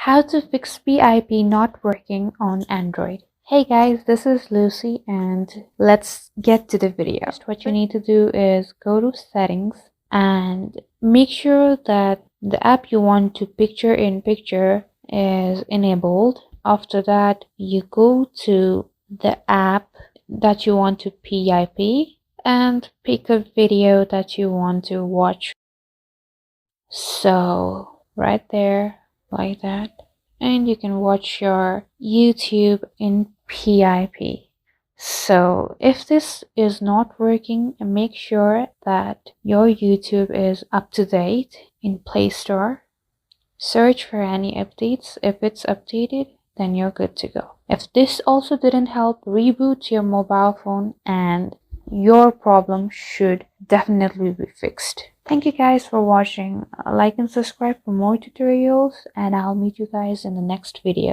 How to fix PIP not working on Android. Hey guys, this is Lucy and let's get to the video. First, what you need to do is go to settings and make sure that the app you want to picture in picture is enabled. After that, you go to the app that you want to PIP and pick a video that you want to watch. So right there, like that, and you can watch your YouTube in PIP. So if this is not working, make sure that your YouTube is up to date in Play Store. Search for any updates. If it's updated, then you're good to go. If this also didn't help, reboot your mobile phone and your problem should definitely be fixed. Thank you guys for watching. Like and subscribe for more tutorials, and I'll meet you guys in the next video.